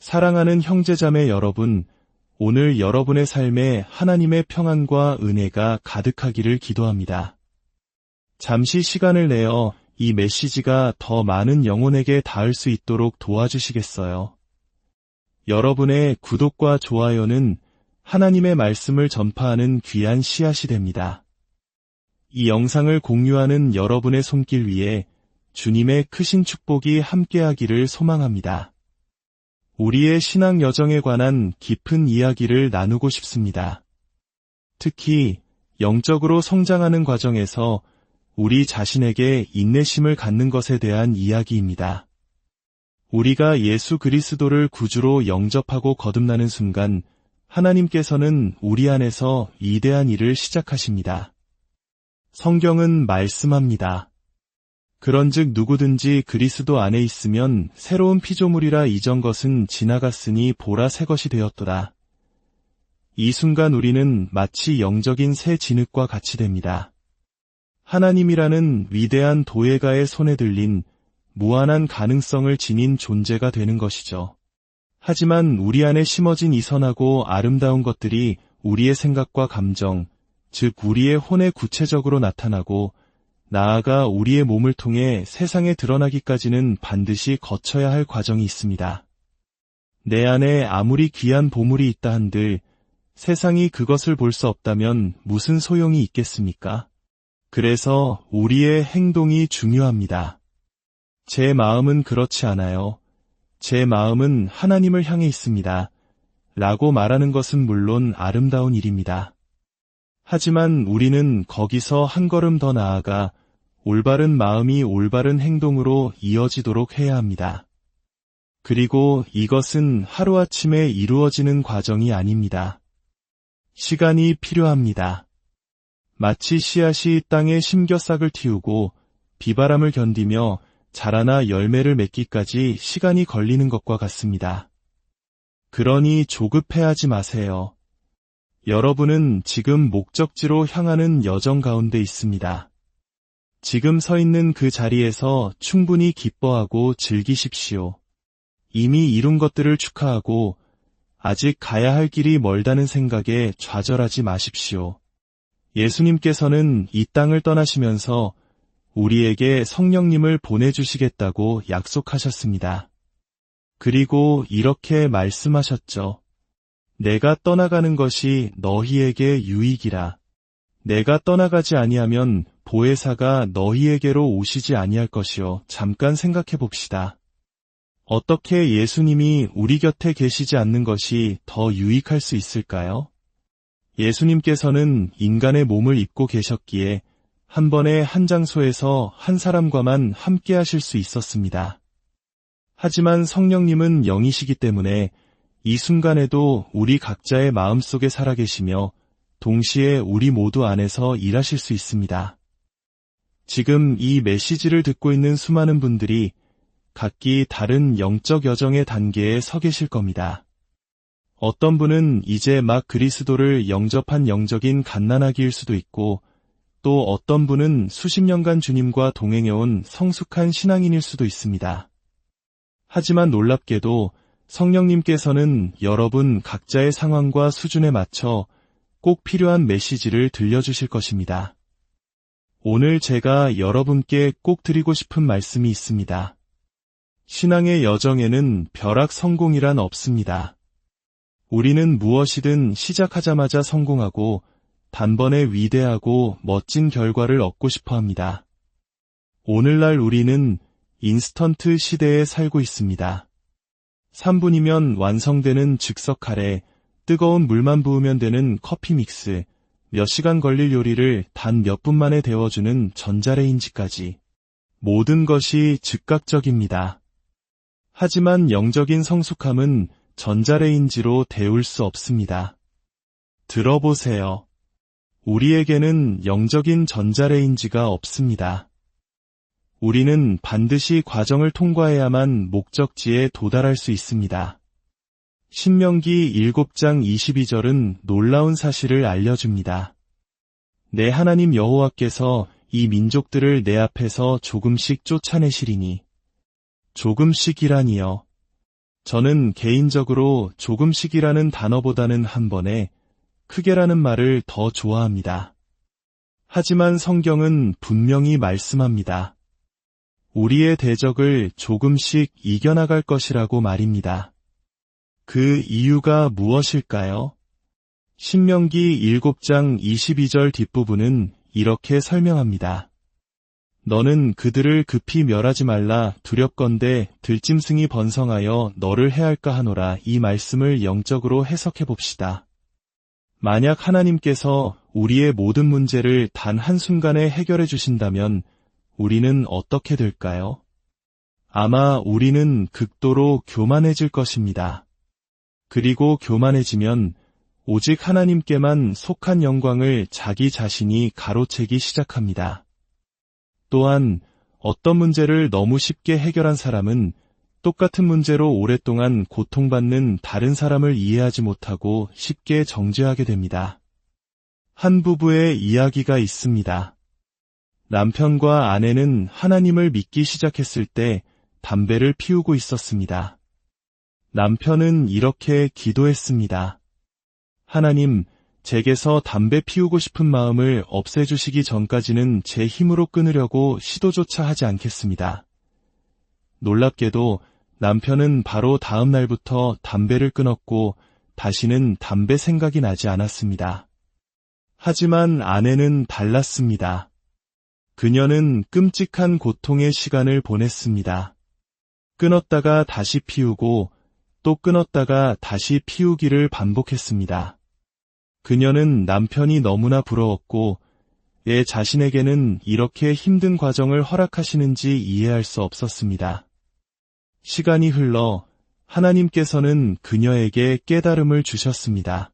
사랑하는 형제자매 여러분, 오늘 여러분의 삶에 하나님의 평안과 은혜가 가득하기를 기도합니다. 잠시 시간을 내어 이 메시지가 더 많은 영혼에게 닿을 수 있도록 도와주시겠어요? 여러분의 구독과 좋아요는 하나님의 말씀을 전파하는 귀한 씨앗이 됩니다. 이 영상을 공유하는 여러분의 손길 위에 주님의 크신 축복이 함께하기를 소망합니다. 우리의 신앙 여정에 관한 깊은 이야기를 나누고 싶습니다. 특히 영적으로 성장하는 과정에서 우리 자신에게 인내심을 갖는 것에 대한 이야기입니다. 우리가 예수 그리스도를 구주로 영접하고 거듭나는 순간 하나님께서는 우리 안에서 위대한 일을 시작하십니다. 성경은 말씀합니다. 그런즉 누구든지 그리스도 안에 있으면 새로운 피조물이라 이전 것은 지나갔으니 보라 새 것이 되었도다. 이 순간 우리는 마치 영적인 새 진흙과 같이 됩니다. 하나님이라는 위대한 도예가의 손에 들린 무한한 가능성을 지닌 존재가 되는 것이죠. 하지만 우리 안에 심어진 이 선하고 아름다운 것들이 우리의 생각과 감정, 즉 우리의 혼에 구체적으로 나타나고 나아가 우리의 몸을 통해 세상에 드러나기까지는 반드시 거쳐야 할 과정이 있습니다. 내 안에 아무리 귀한 보물이 있다 한들 세상이 그것을 볼 수 없다면 무슨 소용이 있겠습니까? 그래서 우리의 행동이 중요합니다. 제 마음은 그렇지 않아요. 제 마음은 하나님을 향해 있습니다. 라고 말하는 것은 물론 아름다운 일입니다. 하지만 우리는 거기서 한 걸음 더 나아가 올바른 마음이 올바른 행동으로 이어지도록 해야 합니다. 그리고 이것은 하루아침에 이루어지는 과정이 아닙니다. 시간이 필요합니다. 마치 씨앗이 땅에 심겨 싹을 틔우고 비바람을 견디며 자라나 열매를 맺기까지 시간이 걸리는 것과 같습니다. 그러니 조급해하지 마세요. 여러분은 지금 목적지로 향하는 여정 가운데 있습니다. 지금 서 있는 그 자리에서 충분히 기뻐하고 즐기십시오. 이미 이룬 것들을 축하하고 아직 가야 할 길이 멀다는 생각에 좌절하지 마십시오. 예수님께서는 이 땅을 떠나시면서 우리에게 성령님을 보내주시겠다고 약속하셨습니다. 그리고 이렇게 말씀하셨죠. 내가 떠나가는 것이 너희에게 유익이라. 내가 떠나가지 아니하면 보혜사가 너희에게로 오시지 아니할 것이요. 잠깐 생각해 봅시다. 어떻게 예수님이 우리 곁에 계시지 않는 것이 더 유익할 수 있을까요? 예수님께서는 인간의 몸을 입고 계셨기에 한 번에 한 장소에서 한 사람과만 함께 하실 수 있었습니다. 하지만 성령님은 영이시기 때문에 이 순간에도 우리 각자의 마음속에 살아계시며 동시에 우리 모두 안에서 일하실 수 있습니다. 지금 이 메시지를 듣고 있는 수많은 분들이 각기 다른 영적 여정의 단계에 서 계실 겁니다. 어떤 분은 이제 막 그리스도를 영접한 영적인 갓난아기일 수도 있고 또 어떤 분은 수십 년간 주님과 동행해온 성숙한 신앙인일 수도 있습니다. 하지만 놀랍게도 성령님께서는 여러분 각자의 상황과 수준에 맞춰 꼭 필요한 메시지를 들려주실 것입니다. 오늘 제가 여러분께 꼭 드리고 싶은 말씀이 있습니다. 신앙의 여정에는 벼락 성공이란 없습니다. 우리는 무엇이든 시작하자마자 성공하고 단번에 위대하고 멋진 결과를 얻고 싶어 합니다. 오늘날 우리는 인스턴트 시대에 살고 있습니다. 3분이면 완성되는 즉석 카레, 뜨거운 물만 부으면 되는 커피 믹스, 몇 시간 걸릴 요리를 단 몇 분 만에 데워주는 전자레인지까지. 모든 것이 즉각적입니다. 하지만 영적인 성숙함은 전자레인지로 데울 수 없습니다. 들어보세요. 우리에게는 영적인 전자레인지가 없습니다. 우리는 반드시 과정을 통과해야만 목적지에 도달할 수 있습니다. 신명기 7장 22절은 놀라운 사실을 알려줍니다. 내 하나님 여호와께서 이 민족들을 내 앞에서 조금씩 쫓아내시리니. 조금씩이라니요. 저는 개인적으로 조금씩이라는 단어보다는 한 번에 크게라는 말을 더 좋아합니다. 하지만 성경은 분명히 말씀합니다. 우리의 대적을 조금씩 이겨나갈 것이라고 말입니다. 그 이유가 무엇일까요? 신명기 7장 22절 뒷부분은 이렇게 설명합니다. 너는 그들을 급히 멸하지 말라 두렵건대 들짐승이 번성하여 너를 해할까 하노라. 이 말씀을 영적으로 해석해 봅시다. 만약 하나님께서 우리의 모든 문제를 단 한순간에 해결해 주신다면 우리는 어떻게 될까요? 아마 우리는 극도로 교만해질 것입니다. 그리고 교만해지면 오직 하나님께만 속한 영광을 자기 자신이 가로채기 시작합니다. 또한 어떤 문제를 너무 쉽게 해결한 사람은 똑같은 문제로 오랫동안 고통받는 다른 사람을 이해하지 못하고 쉽게 정죄하게 됩니다. 한 부부의 이야기가 있습니다. 남편과 아내는 하나님을 믿기 시작했을 때 담배를 피우고 있었습니다. 남편은 이렇게 기도했습니다. 하나님, 제게서 담배 피우고 싶은 마음을 없애주시기 전까지는 제 힘으로 끊으려고 시도조차 하지 않겠습니다. 놀랍게도 남편은 바로 다음 날부터 담배를 끊었고 다시는 담배 생각이 나지 않았습니다. 하지만 아내는 달랐습니다. 그녀는 끔찍한 고통의 시간을 보냈습니다. 끊었다가 다시 피우고 또 끊었다가 다시 피우기를 반복했습니다. 그녀는 남편이 너무나 부러웠고 자신에게는 이렇게 힘든 과정을 허락하시는지 이해할 수 없었습니다. 시간이 흘러 하나님께서는 그녀에게 깨달음을 주셨습니다.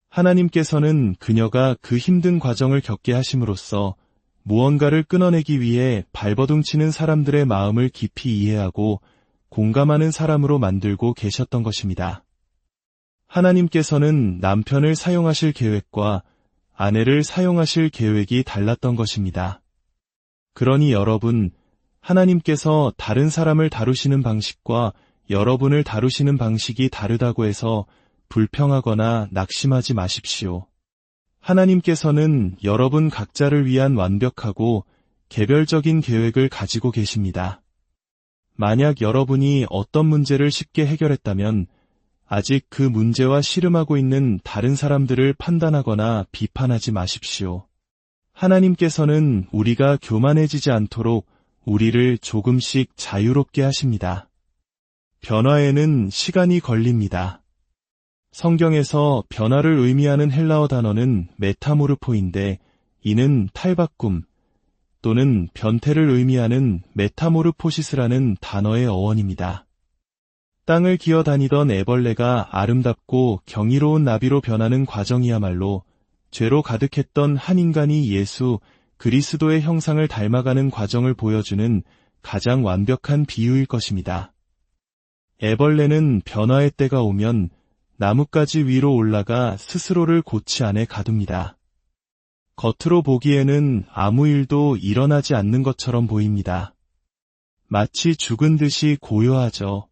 하나님께서는 그녀가 그 힘든 과정을 겪게 하심으로써 무언가를 끊어내기 위해 발버둥치는 사람들의 마음을 깊이 이해하고 공감하는 사람으로 만들고 계셨던 것입니다. 하나님께서는 남편을 사용하실 계획과 아내를 사용하실 계획이 달랐던 것입니다. 그러니 여러분, 하나님께서 다른 사람을 다루시는 방식과 여러분을 다루시는 방식이 다르다고 해서 불평하거나 낙심하지 마십시오. 하나님께서는 여러분 각자를 위한 완벽하고 개별적인 계획을 가지고 계십니다. 만약 여러분이 어떤 문제를 쉽게 해결했다면 아직 그 문제와 씨름하고 있는 다른 사람들을 판단하거나 비판하지 마십시오. 하나님께서는 우리가 교만해지지 않도록 우리를 조금씩 자유롭게 하십니다. 변화에는 시간이 걸립니다. 성경에서 변화를 의미하는 헬라어 단어는 메타모르포인데 이는 탈바꿈 또는 변태를 의미하는 메타모르포시스라는 단어의 어원입니다. 땅을 기어다니던 애벌레가 아름답고 경이로운 나비로 변하는 과정이야말로 죄로 가득했던 한 인간이 예수 그리스도의 형상을 닮아가는 과정을 보여주는 가장 완벽한 비유일 것입니다. 애벌레는 변화의 때가 오면 나뭇가지 위로 올라가 스스로를 고치 안에 가둡니다. 겉으로 보기에는 아무 일도 일어나지 않는 것처럼 보입니다. 마치 죽은 듯이 고요하죠.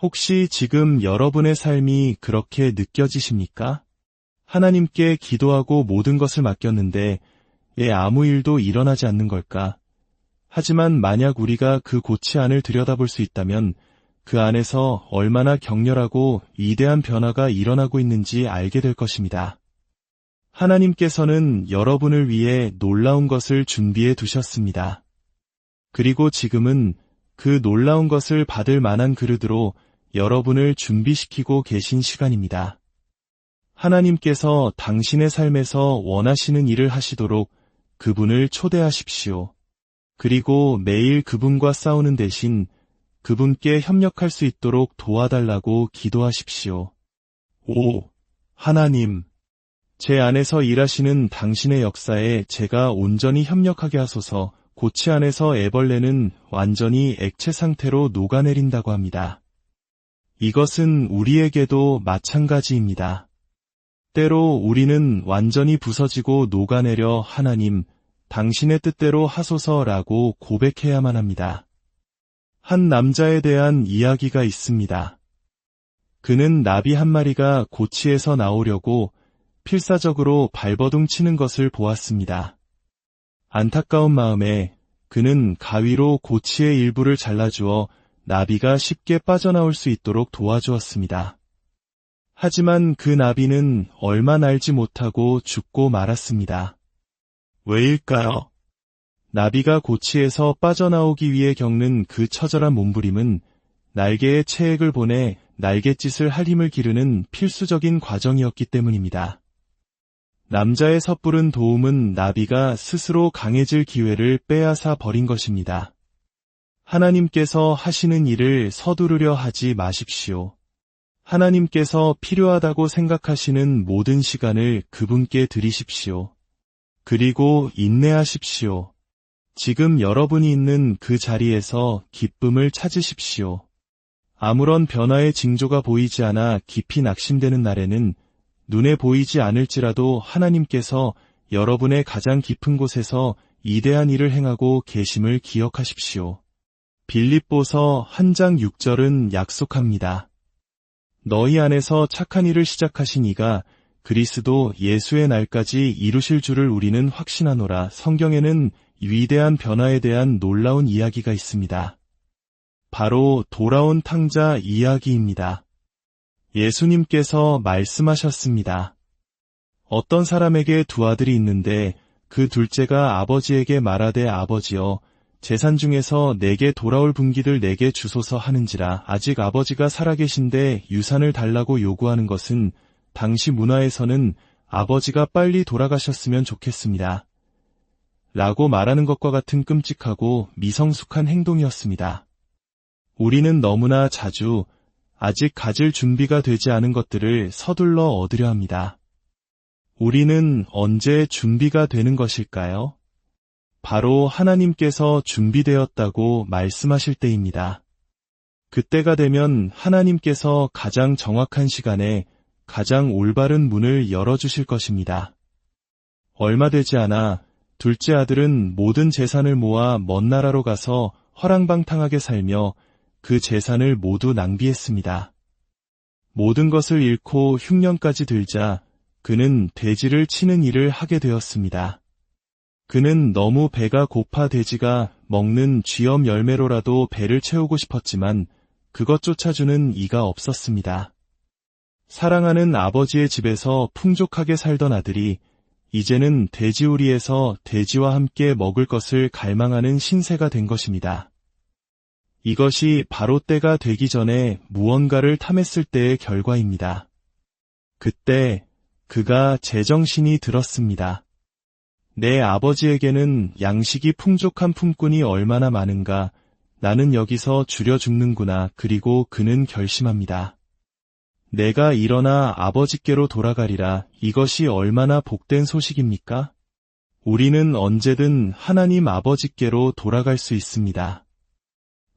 혹시 지금 여러분의 삶이 그렇게 느껴지십니까? 하나님께 기도하고 모든 것을 맡겼는데 왜 아무 일도 일어나지 않는 걸까? 하지만 만약 우리가 그 고치안을 들여다볼 수 있다면 그 안에서 얼마나 격렬하고 위대한 변화가 일어나고 있는지 알게 될 것입니다. 하나님께서는 여러분을 위해 놀라운 것을 준비해 두셨습니다. 그리고 지금은 그 놀라운 것을 받을 만한 그릇으로 여러분을 준비시키고 계신 시간입니다. 하나님께서 당신의 삶에서 원하시는 일을 하시도록 그분을 초대하십시오. 그리고 매일 그분과 싸우는 대신 그분께 협력할 수 있도록 도와달라고 기도하십시오. 오, 하나님, 제 안에서 일하시는 당신의 역사에 제가 온전히 협력하게 하소서. 고치 안에서 애벌레는 완전히 액체 상태로 녹아내린다고 합니다. 이것은 우리에게도 마찬가지입니다. 때로 우리는 완전히 부서지고 녹아내려 하나님, 당신의 뜻대로 하소서라고 고백해야만 합니다. 한 남자에 대한 이야기가 있습니다. 그는 나비 한 마리가 고치에서 나오려고 필사적으로 발버둥 치는 것을 보았습니다. 안타까운 마음에 그는 가위로 고치의 일부를 잘라주어 나비가 쉽게 빠져나올 수 있도록 도와주었습니다. 하지만 그 나비는 얼마 날지 못하고 죽고 말았습니다. 왜일까요? 나비가 고치에서 빠져나오기 위해 겪는 그 처절한 몸부림은 날개에 체액을 보내 날갯짓을 할 힘을 기르는 필수적인 과정이었기 때문입니다. 남자의 섣부른 도움은 나비가 스스로 강해질 기회를 빼앗아 버린 것입니다. 하나님께서 하시는 일을 서두르려 하지 마십시오. 하나님께서 필요하다고 생각하시는 모든 시간을 그분께 드리십시오. 그리고 인내하십시오. 지금 여러분이 있는 그 자리에서 기쁨을 찾으십시오. 아무런 변화의 징조가 보이지 않아 깊이 낙심되는 날에는 눈에 보이지 않을지라도 하나님께서 여러분의 가장 깊은 곳에서 이대한 일을 행하고 계심을 기억하십시오. 빌립보서 1장 6절은 약속합니다. 너희 안에서 착한 일을 시작하신 이가 그리스도 예수의 날까지 이루실 줄을 우리는 확신하노라. 성경에는 위대한 변화에 대한 놀라운 이야기가 있습니다. 바로 돌아온 탕자 이야기입니다. 예수님께서 말씀하셨습니다. 어떤 사람에게 두 아들이 있는데 그 둘째가 아버지에게 말하되 아버지여 재산 중에서 내게 돌아올 분기를 내게 주소서 하는지라. 아직 아버지가 살아계신데 유산을 달라고 요구하는 것은 당시 문화에서는 아버지가 빨리 돌아가셨으면 좋겠습니다. 라고 말하는 것과 같은 끔찍하고 미성숙한 행동이었습니다. 우리는 너무나 자주 아직 가질 준비가 되지 않은 것들을 서둘러 얻으려 합니다. 우리는 언제 준비가 되는 것일까요? 바로 하나님께서 준비되었다고 말씀하실 때입니다. 그때가 되면 하나님께서 가장 정확한 시간에 가장 올바른 문을 열어주실 것입니다. 얼마 되지 않아 둘째 아들은 모든 재산을 모아 먼 나라로 가서 허랑방탕하게 살며 그 재산을 모두 낭비했습니다. 모든 것을 잃고 흉년까지 들자 그는 돼지를 치는 일을 하게 되었습니다. 그는 너무 배가 고파 돼지가 먹는 쥐엄 열매로라도 배를 채우고 싶었지만 그것조차 주는 이가 없었습니다. 사랑하는 아버지의 집에서 풍족하게 살던 아들이 이제는 돼지우리에서 돼지와 함께 먹을 것을 갈망하는 신세가 된 것입니다. 이것이 바로 때가 되기 전에 무언가를 탐했을 때의 결과입니다. 그때 그가 제정신이 들었습니다. 내 아버지에게는 양식이 풍족한 품꾼이 얼마나 많은가, 나는 여기서 줄여 죽는구나. 그리고 그는 결심합니다. 내가 일어나 아버지께로 돌아가리라. 이것이 얼마나 복된 소식입니까? 우리는 언제든 하나님 아버지께로 돌아갈 수 있습니다.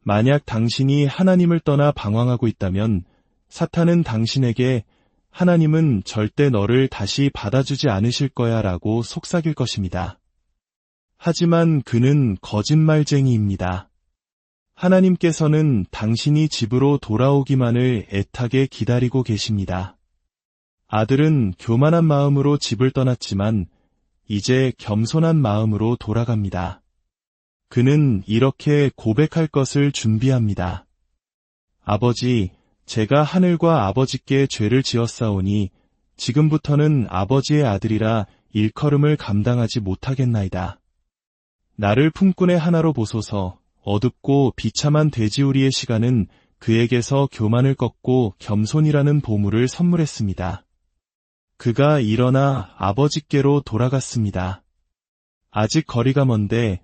만약 당신이 하나님을 떠나 방황하고 있다면 사탄은 당신에게 하나님은 절대 너를 다시 받아주지 않으실 거야 라고 속삭일 것입니다. 하지만 그는 거짓말쟁이입니다. 하나님께서는 당신이 집으로 돌아오기만을 애타게 기다리고 계십니다. 아들은 교만한 마음으로 집을 떠났지만 이제 겸손한 마음으로 돌아갑니다. 그는 이렇게 고백할 것을 준비합니다. 아버지, 제가 하늘과 아버지께 죄를 지었사오니 지금부터는 아버지의 아들이라 일컬음을 감당하지 못하겠나이다. 나를 품꾼의 하나로 보소서. 어둡고 비참한 돼지우리의 시간은 그에게서 교만을 꺾고 겸손이라는 보물을 선물했습니다. 그가 일어나 아버지께로 돌아갔습니다. 아직 거리가 먼데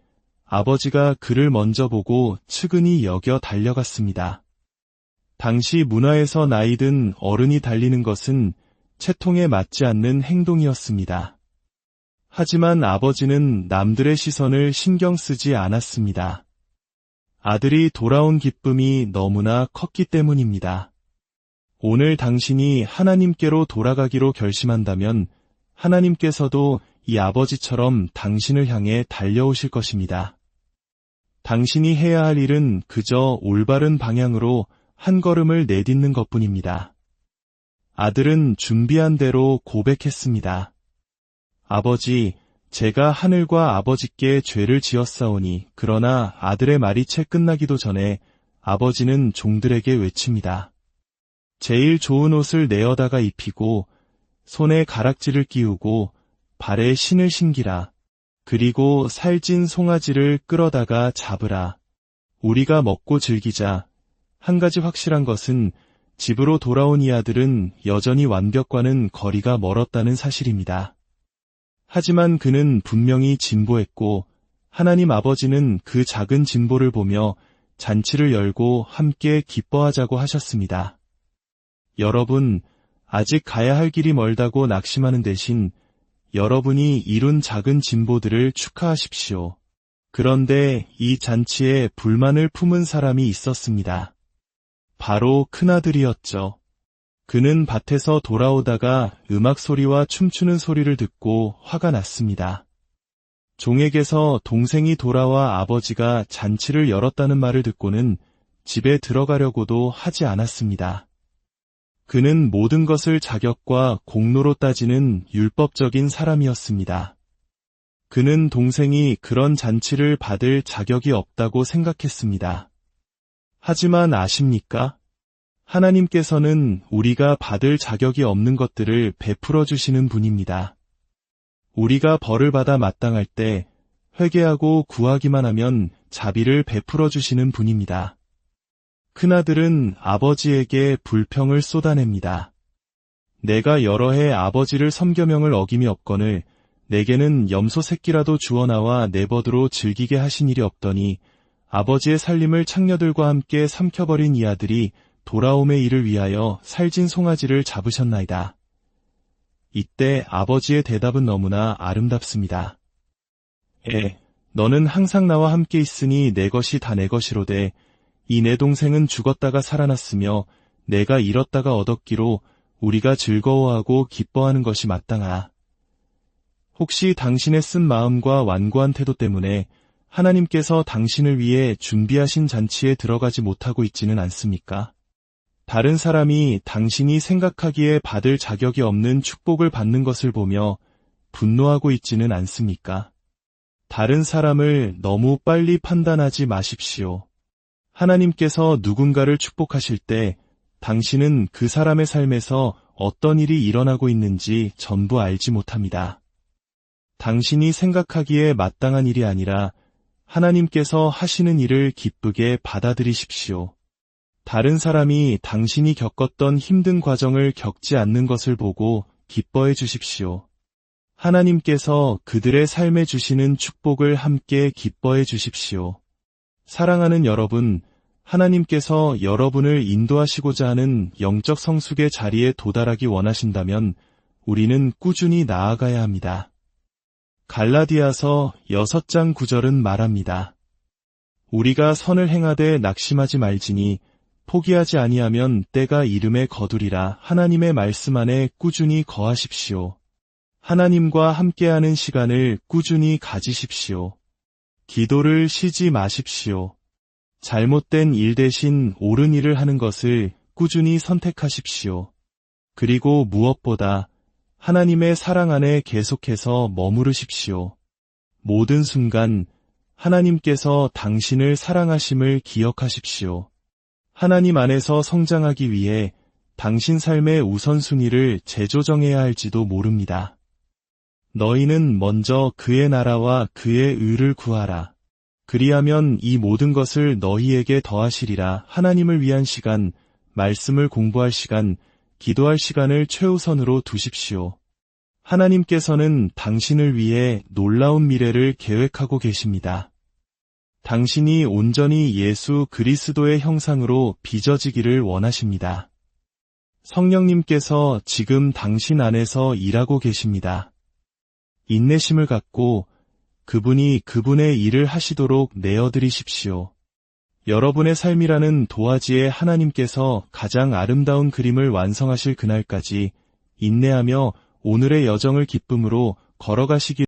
아버지가 그를 먼저 보고 측은히 여겨 달려갔습니다. 당시 문화에서 나이든 어른이 달리는 것은 채통에 맞지 않는 행동이었습니다. 하지만 아버지는 남들의 시선을 신경 쓰지 않았습니다. 아들이 돌아온 기쁨이 너무나 컸기 때문입니다. 오늘 당신이 하나님께로 돌아가기로 결심한다면 하나님께서도 이 아버지처럼 당신을 향해 달려오실 것입니다. 당신이 해야 할 일은 그저 올바른 방향으로 한 걸음을 내딛는 것뿐입니다. 아들은 준비한 대로 고백했습니다. 아버지, 제가 하늘과 아버지께 죄를 지었사오니. 그러나 아들의 말이 채 끝나기도 전에 아버지는 종들에게 외칩니다. 제일 좋은 옷을 내어다가 입히고 손에 가락지를 끼우고 발에 신을 신기라. 그리고 살찐 송아지를 끌어다가 잡으라. 우리가 먹고 즐기자. 한 가지 확실한 것은 집으로 돌아온 이 아들은 여전히 완벽과는 거리가 멀었다는 사실입니다. 하지만 그는 분명히 진보했고 하나님 아버지는 그 작은 진보를 보며 잔치를 열고 함께 기뻐하자고 하셨습니다. 여러분, 아직 가야 할 길이 멀다고 낙심하는 대신 여러분이 이룬 작은 진보들을 축하하십시오. 그런데 이 잔치에 불만을 품은 사람이 있었습니다. 바로 큰아들이었죠. 그는 밭에서 돌아오다가 음악 소리와 춤추는 소리를 듣고 화가 났습니다. 종에게서 동생이 돌아와 아버지가 잔치를 열었다는 말을 듣고는 집에 들어가려고도 하지 않았습니다. 그는 모든 것을 자격과 공로로 따지는 율법적인 사람이었습니다. 그는 동생이 그런 잔치를 받을 자격이 없다고 생각했습니다. 하지만 아십니까? 하나님께서는 우리가 받을 자격이 없는 것들을 베풀어 주시는 분입니다. 우리가 벌을 받아 마땅할 때 회개하고 구하기만 하면 자비를 베풀어 주시는 분입니다. 큰아들은 아버지에게 불평을 쏟아냅니다. 내가 여러 해 아버지를 섬겨명을 어김이 없거늘 내게는 염소 새끼라도 주어나와 내 벗으로 즐기게 하신 일이 없더니 아버지의 살림을 창녀들과 함께 삼켜버린 이 아들이 돌아옴의 일을 위하여 살찐 송아지를 잡으셨나이다. 이때 아버지의 대답은 너무나 아름답습니다. 너는 항상 나와 함께 있으니 내 것이 다 내 것이로되 이 내 동생은 죽었다가 살아났으며 내가 잃었다가 얻었기로 우리가 즐거워하고 기뻐하는 것이 마땅하다. 혹시 당신의 쓴 마음과 완고한 태도 때문에 하나님께서 당신을 위해 준비하신 잔치에 들어가지 못하고 있지는 않습니까? 다른 사람이 당신이 생각하기에 받을 자격이 없는 축복을 받는 것을 보며 분노하고 있지는 않습니까? 다른 사람을 너무 빨리 판단하지 마십시오. 하나님께서 누군가를 축복하실 때 당신은 그 사람의 삶에서 어떤 일이 일어나고 있는지 전부 알지 못합니다. 당신이 생각하기에 마땅한 일이 아니라 하나님께서 하시는 일을 기쁘게 받아들이십시오. 다른 사람이 당신이 겪었던 힘든 과정을 겪지 않는 것을 보고 기뻐해 주십시오. 하나님께서 그들의 삶에 주시는 축복을 함께 기뻐해 주십시오. 사랑하는 여러분, 하나님께서 여러분을 인도하시고자 하는 영적 성숙의 자리에 도달하기 원하신다면 우리는 꾸준히 나아가야 합니다. 갈라디아서 6장 9절은 말합니다. 우리가 선을 행하되 낙심하지 말지니 포기하지 아니하면 때가 이름에 거두리라. 하나님의 말씀 안에 꾸준히 거하십시오. 하나님과 함께하는 시간을 꾸준히 가지십시오. 기도를 쉬지 마십시오. 잘못된 일 대신 옳은 일을 하는 것을 꾸준히 선택하십시오. 그리고 무엇보다 하나님의 사랑 안에 계속해서 머무르십시오. 모든 순간 하나님께서 당신을 사랑하심을 기억하십시오. 하나님 안에서 성장하기 위해 당신 삶의 우선순위를 재조정해야 할지도 모릅니다. 너희는 먼저 그의 나라와 그의 의를 구하라. 그리하면 이 모든 것을 너희에게 더하시리라. 하나님을 위한 시간, 말씀을 공부할 시간, 기도할 시간을 최우선으로 두십시오. 하나님께서는 당신을 위해 놀라운 미래를 계획하고 계십니다. 당신이 온전히 예수 그리스도의 형상으로 빚어지기를 원하십니다. 성령님께서 지금 당신 안에서 일하고 계십니다. 인내심을 갖고 그분이 그분의 일을 하시도록 내어드리십시오. 여러분의 삶이라는 도화지에 하나님께서 가장 아름다운 그림을 완성하실 그날까지 인내하며 오늘의 여정을 기쁨으로 걸어가시기